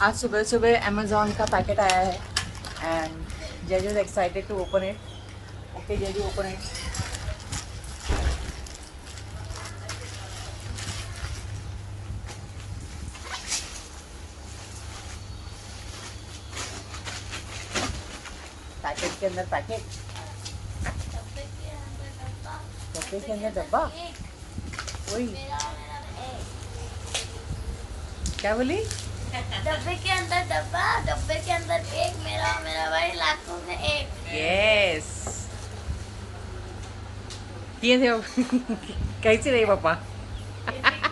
आज सुबह सुबह अमेज़ॉन का पैकेट आया है and Jeju is excited to open it. Okay Jeju, open it. Packet के अंदर पैकेट, डब्बे के अंदर डब्बा। वही क्या बोली? डब्बे के अंदर डब्बा, डब्बे के अंदर एक, मेरा मेरा भाई लाखों में एक। यस। ये थे कैसी रही पापा? कब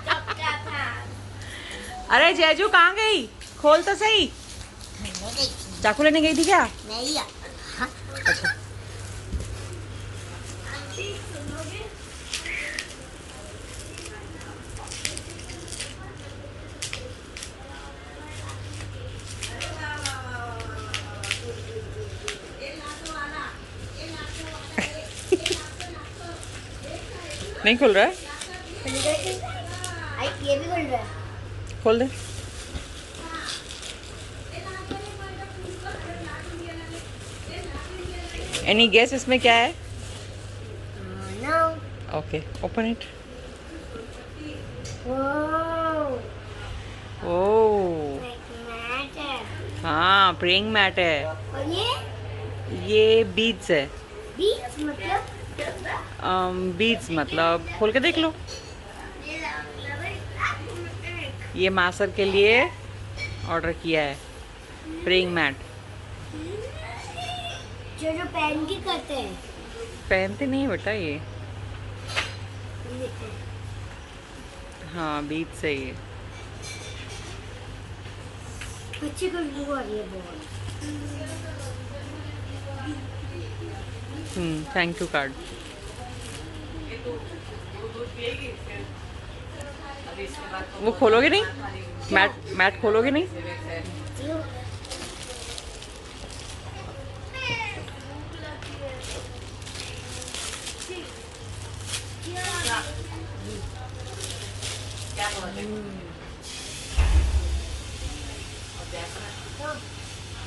का था? अरे जेजू कहाँ गई? खोल तो सही। चाकू लेने गई थी क्या? नहीं यार। अच्छा। आंटी सुनोगे? नहीं खुल रहा है? ये भी खुल रहा है। खोल दे। एनी गेस इसमें क्या है? No. Okay, open it. Oh, oh mat है। हाँ, प्रेइंग मैट है। और ये बीड्स है। बीच मतलब? बीड्स मतलब खोल के देख लो। ये मासर के लिए ऑर्डर किया है, प्रेइंग मैट। जो जो पहन के करते हैं। पहनते नहीं है बेटा ये। हाँ, बीड्स है ये। अच्छी खुशबू आ रही है बहुत। Thank you card. वो खोलोगे नहीं? मैट खोलोगे नहीं?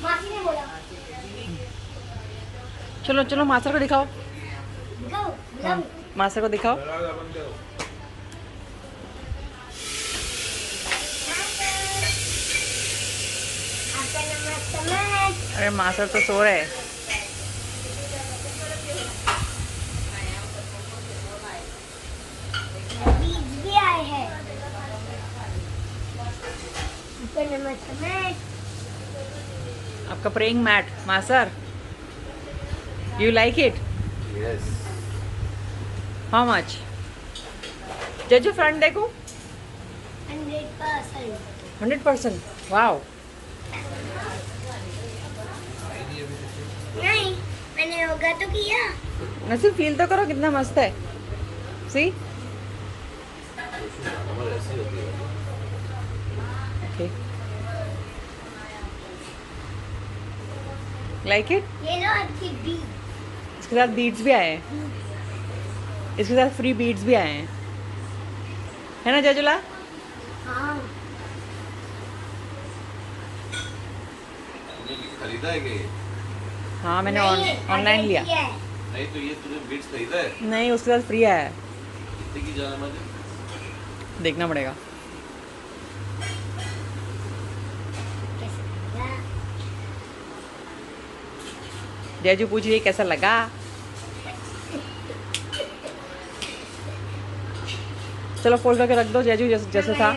मासी ने बोला। चलो चलो, मासर को दिखाओ। हाँ, बुलाओ। मासर को दिखाओ। आपका नमस्ते। अरे मासर तो सो रहे। बीज भी आए हैं। आपका नमस्ते। आपका प्रेइंग मैट मासर, you like it? Yes. How much? जेजू फ्रंट देखो। 100%। 100%। वाओ। नहीं, मैंने योगा तो किया। नसीब फील तो करो कितना मस्त है। सी? हमारे ऐसी होती है। Okay, like it? ये लो अच्छी बीज। इसके साथ बीड्स भी आए हैं। इसके साथ फ्री बीड्स भी आए हैं, है ना जेजुला? हाँ। खरीदा है क्या ये? हाँ, मैंने नहीं, ऑनलाइन ऑर्डर लिया। किया है। नहीं तो ये तूने बीट्स खरीदा है? नहीं, उसके साथ फ्री आया है। कितने की जाना मुझे? देखना पड़ेगा। कैसे लगा? जेजू पूछ रही है कैसा लगा। चलो फोल्ड करके रख दो जेजू, जैसे था।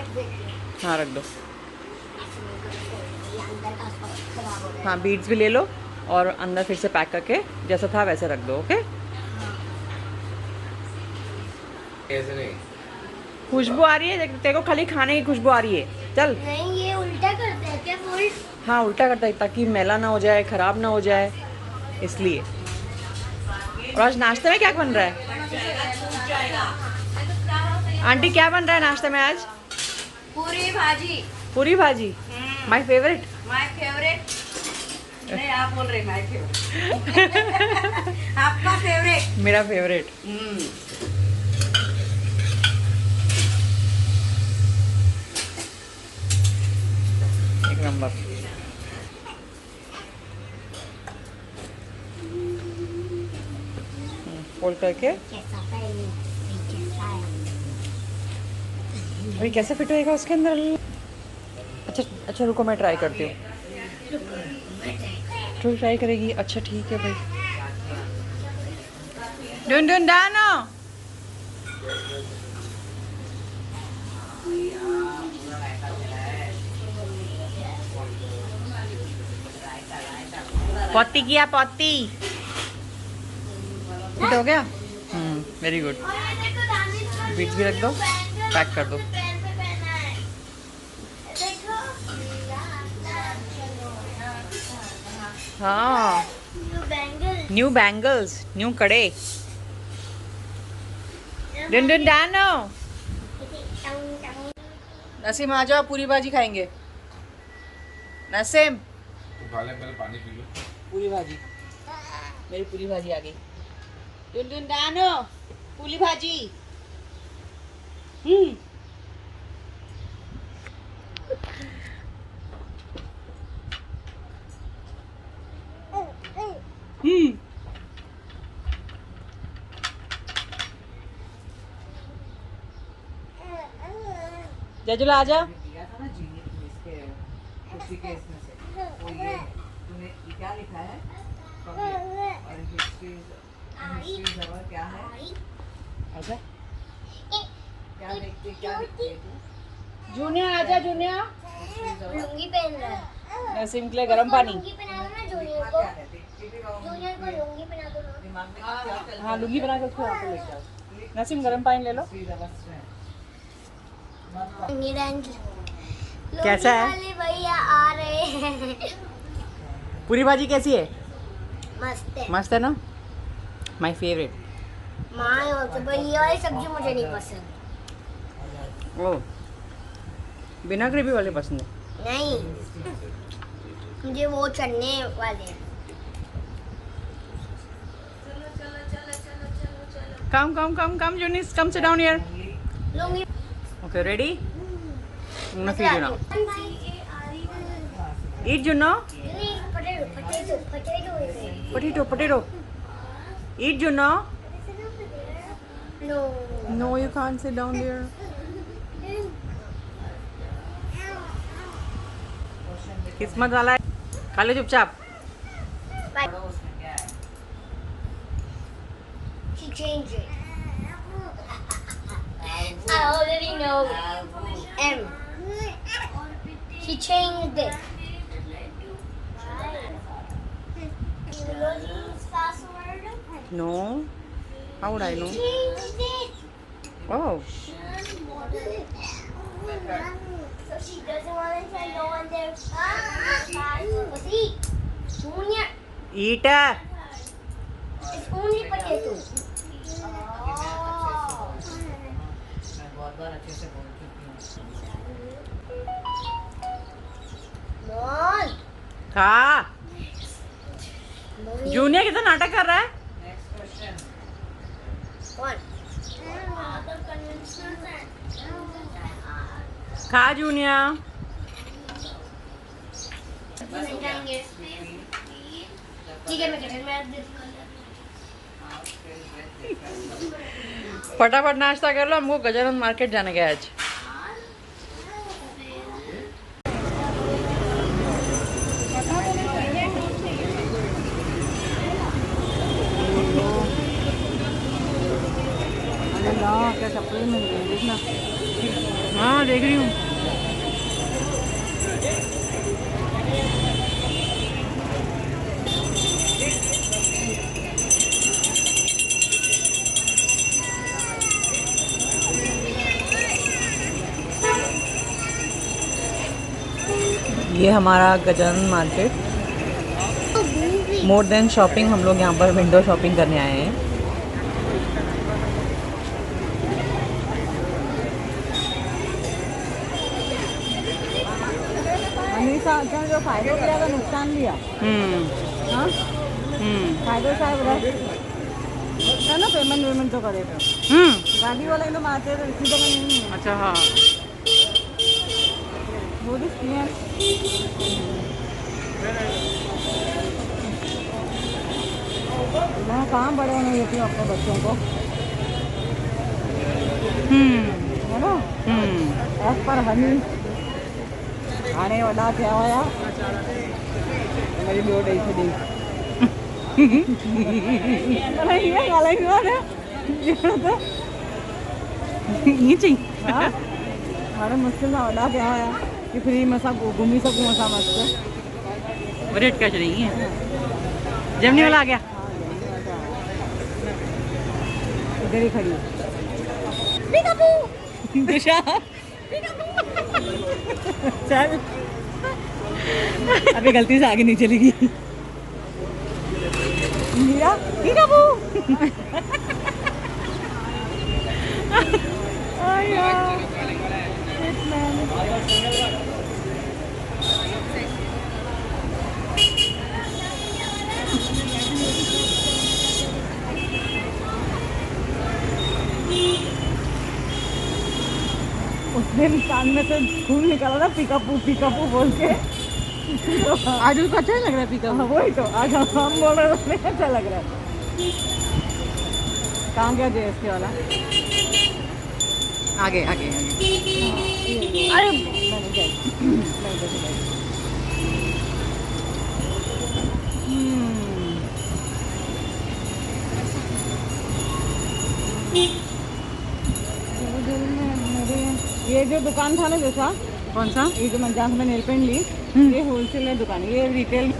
हाँ, रख दो। ये अंदर का खराब हो गया। हाँ, बीड्स भी ले लो और अंदर फिर से पैक करके जैसा था वैसे रख दो। ओके? ऐसे नहीं। खुशबू आ रही है तेरे को, खाली खाने की खुशबू आ रही है। चल। नहीं, ये उल्टा करते हैं क्या फूल? हाँ, उल्टा करता है ताकि मैला ना हो जाए, खराब ना हो जाए, इसलिए। और आज नाश्ते में क्या बन रहा है आंटी? क्या बन रहा है नाश्ते में आज? पूरी भाजी। पूरी भाजी। My favourite. My favourite. नहीं, आप बोल रहे माय फेवरेट। आपका फेवरेट। मेरा फेवरेट। एक नंबर। फोल्ड करके कैसा पहले कैसा है अभी कैसे फिट होएगा उसके अंदर? अच्छा अच्छा रुको मैं ट्राई करती हूँ। तो ट्राई करेगी? अच्छा ठीक है भाई। डुन डुन डानो पत्ती किया पत्ती फिट हो गया। Very good. और ये देखो दानिश का बीट्स भी रख दो, बैंगल पैक कर दो। पैर पे पहना है देखो हाँ new bangle new bangles, new कड़े। डुन डुन डानो नसीम आ जाओ, पूरी भाजी खाएंगे। नसीम तो खा ले, पहले पानी पी लो। पूरी भाजी, मेरी पूरी भाजी आ गई। डुन डुन डानो पूरी भाजी। जजुला आजा। दिया था ना जीनी इसके कुर्सी के इसमें से वो ये है। तूने ये क्या लिखा है और हिस्ट्री क्या है? आजा क्या देखते क्या लिखती है तू? जूनियर आजा जूनियर। लुंगी पहन रहा है नसीम के लिए गर्म पानी। लुंगी पहना दो ना जूनियर को जूनियर को लुंगी पहना दो ना दिमाग में क्या चल रहा हाँ लुंगी बना के उसको यहाँ पे लेके आओ। नसीम गर्म पानी ले लो। कैसा है? वाले भैया आ रहे हैं पूरी भाजी कैसी है? मस्त है मस्त है ना? My favourite. माँ तो भैया वाली सब्जी मुझे नहीं पसंद ओ बिना ग्रेवी वाले पसंद है? नहीं मुझे वो चने वाले Come, come, come, come, Junis, come sit down here. Lungi Okay, ready? I'm gonna feed you now. Eat, Juno. Potato, potato. Eat, Juno. No. No, you can't sit down there. किस्मत वाला है, खा ले चुपचाप। She changed it. I already know M. She changed it. You know this password? No. How would I know? Changed it. Oh. So she doesn't want to tell no one their password. See, Junior, Eat. it's only potato. मैं बहुत बार अच्छे से बोल चुकी हूँ। Mom. खा। Junior कितना नाटक कर रहा है? Next question. One. खा जूनियर। ठीक है मैं किचन में फटाफट नाश्ता कर लो, हमको गजानन मार्केट जाने का है आज। क्या चप्पल मिल गई देखना। हाँ देख रही हूँ। ये हमारा Gajanan market. More than shopping, हम लोग यहाँ पर विंडो शॉपिंग करने आए हैं। जो फायदो किया था नुकसान लिया। हाँ फायदो साहब है ना, पेमेंट वेमेंट तो करे थे। गाड़ी वाले तो मारते थे, इसी जगह नहीं है। अच्छा हाँ। वो भी क्लियर। मैं कहाँ बड़े होने देती हूँ अपने बच्चों को, है ना। एस पर हनी खाने वाला क्या होया मेरी ॿियो ॾेई छॾी माना हीअं ॻाल्हाईंदो आहे न ॼण त ईअं चई हा हाणे मुश्किल सां वॾा थिया हुया कि फ्री में असां घुमी सघूं असां मस्तु। वरी अटका छॾी ईअं जमनी वाला आ गया इधर ही खड़ी है। दिशा चल अभी गलती से आगे नहीं चलेगी मीरा पीकाबू उसने कान में से खून निकाला ना पिकापू बोल के आज उसको अच्छा लग रहा है पीका हाँ, वही तो आज हम बोल रहे हैं अच्छा लग रहा है। कहाँ गया JSK वाला? आगे आगे अरे मैंने क्या ये जो दुकान था ना जैसा कौन सा ये जो मैं जहाँ से मैं नेल पेंट ली ये होलसेल दुकान है, ये रिटेल